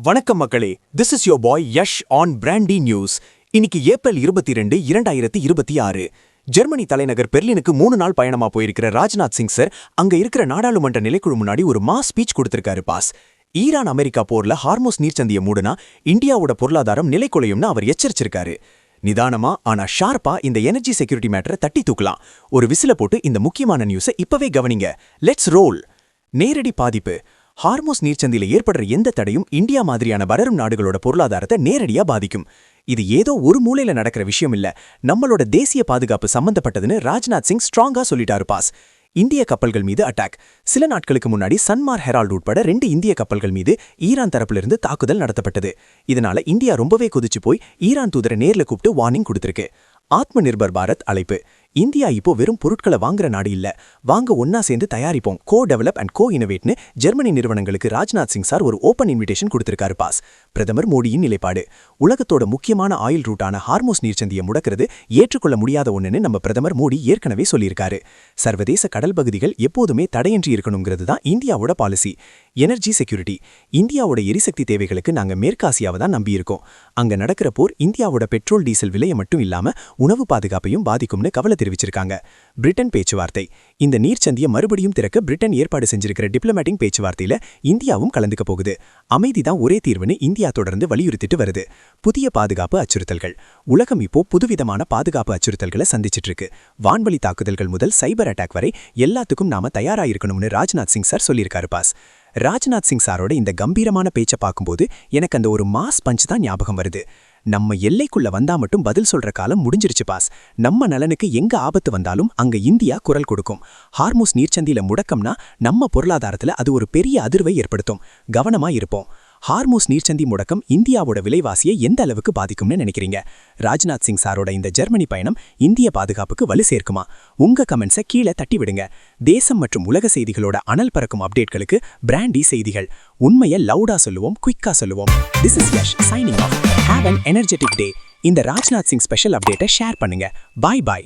வணக்கம் மக்களே, this is your boy Yash on Brandy News. இன்னைக்கு ஏப்ரல் 22, 2026. ஜெர்மனி தலைநகர் பெர்லினுக்கு 3 நாள் பயணமா போயிருக்கிற ராஜ்நாத் சிங் சார் அங்க இருக்கிற நாடாளுமன்ற நிலைக்குழு முன்னாடி ஒரு மாஸ் ஸ்பீச் கொடுத்திருக்காரு பாஸ். ஈரான் அமெரிக்கா போர்ல ஹார்மோஸ் நீர்ச்சந்திய மூடுனா இந்தியாவோட பொருளாதாரம் நிலைக்குலையும்னு அவர் எச்சரிச்சிருக்காரு. நிதானமா ஆனா ஷார்ப்பா இந்த எனர்ஜி செக்யூரிட்டி மேட்டரை தட்டி தூக்கலாம். ஒரு விசில போட்டு இந்த முக்கியமான நியூஸை இப்பவே கவனிங்க. Let's role. நேரடி பாதிப்பு. ஹார்மோஸ் நீர்ச்சந்தில ஏற்படுற எந்த தடையும் இந்தியா மாதிரியான வளரும் நாடுகளோட பொருளாதாரத்தை நேரடியா பாதிக்கும். இது ஏதோ ஒரு மூலையில நடக்கிற விஷயம் இல்ல, நம்மளோட தேசிய பாதுகாப்பு சம்பந்தப்பட்டதுன்னு ராஜ்நாத் சிங் ஸ்ட்ராங்கா சொல்லிட்டாரு பாஸ். இந்திய கப்பல்கள் மீது அட்டாக். சில நாட்களுக்கு முன்னாடி சன்மார் ஹெரால்ட் உட்பட 2 இந்திய கப்பல்கள் மீது ஈரான் தரப்பிலிருந்து தாக்குதல் நடத்தப்பட்டது. இதனால இந்தியா ரொம்பவே கொதிச்சு போய் ஈரான் தூதரை நேர்ல கூப்பிட்டு வார்னிங் கொடுத்திருக்கு. ஆத்ம நிர்பர் பாரத் அழைப்பு. இந்தியா இப்போ வெறும் பொருட்களை வாங்குற நாடு இல்ல, வாங்க ஒன்னா சேர்ந்து தயாரிப்போம், கோ டெவலப் அண்ட் கோ இனோவேட்னு ஜெர்மனி நிறுவனங்களுக்கு ராஜ்நாத் சிங் சார் ஒரு ஓபன் இன்விடேஷன் கொடுத்திருக்காரு பாஸ். பிரதமர் மோடியின் நிலைப்பாடு. உலகத்தோட முக்கியமான ஆயில் ரூட்டான ஹார்மோஸ் நீர்ச்சந்தியை முடக்கிறது ஏற்றுக்கொள்ள முடியாத ஒண்ணுன்னு நம்ம பிரதமர் மோடி ஏற்கனவே சொல்லியிருக்காரு. சர்வதேச கடல் பகுதிகள் எப்போதுமே தடையின்றி இருக்கணுங்கிறது தான் இந்தியாவோட பாலிசி. Energy security. இந்தியாவோட எரிசக்தி தேவைகளுக்கு நாங்க மேற்காசியாவை தான் நம்பியிருக்கோம். அங்க நடக்கிற போர் இந்தியாவோட பெட்ரோல் டீசல் விலையை மட்டும் இல்லாம உணவு பாதுகாப்பையும் பாதிக்கும்னு கவலை தெரிவிச்சிருக்காங்க. பிரிட்டன் பேச்சுவார்த்தை. இந்த நீர்ச்சந்தியை மறுபடியும் திறக்க பிரிட்டன் ஏற்பாடு செஞ்சிருக்கிற டிப்ளமேட்டிக் பேச்சுவார்த்தையில இந்தியாவும் கலந்துக்க போகுது. அமைதிதான் ஒரே தீர்வுன்னு இந்தியா தொடர்ந்து வலியுறுத்திட்டு வருது. புதிய பாதுகாப்பு அச்சுறுத்தல்கள். உலகம் இப்போ புதுவிதமான பாதுகாப்பு அச்சுறுத்தல்களை சந்திச்சிட்டு இருக்கு. வான்வழி தாக்குதல்கள் முதல் சைபர் அட்டாக் வரை எல்லாத்துக்கும் நாம தயாராயிருக்கணும்னு ராஜ்நாத் சிங் சார் சொல்லியிருக்காரு பாஸ். ராஜ்நாத் சிங் சாரோட இந்த கம்பீரமான பேச்சை பார்க்கும்போது எனக்கு அந்த ஒரு மாஸ் பஞ்ச் தான் ஞாபகம் வருது. நம்ம எல்லைக்குள்ள வந்தா மட்டும் பதில் சொல்ற காலம் முடிஞ்சிருச்சு பாஸ். நம்ம நலனுக்கு எங்க ஆபத்து வந்தாலும் அங்க இந்தியா குரல் கொடுக்கும். ஹார்மோஸ் நீர்ச்சந்தியில முடக்கம்னா நம்ம பொருளாதாரத்துல அது ஒரு பெரிய அதிர்வை ஏற்படுத்தும். கவனமா இருப்போம். ஹார்மோஸ் நீர்ச்சந்தி முடக்கம் இந்தியாவோட விலைவாசியை எந்த அளவுக்கு பாதிக்கும்னு நினைக்கிறீங்க? ராஜ்நாத் சிங் சாரோட இந்த ஜெர்மனி பயணம் இந்திய பாதுகாப்புக்கு வலு சேர்க்குமா? உங்க கமெண்ட்ஸை கீழே தட்டி விடுங்க. தேசம் மற்றும் உலக செய்திகளோட அனல் பறக்கும் அப்டேட்களுக்கு பிராண்டி செய்திகள். உண்மையை லவுடா சொல்லுவோம், குயிக்கா சொல்லுவோம். This is Yash signing off. Have an energetic day. இந்த ராஜ்நாத் சிங் ஸ்பெஷல் அப்டேட்டை ஷேர் பண்ணுங்க. பாய் பாய்.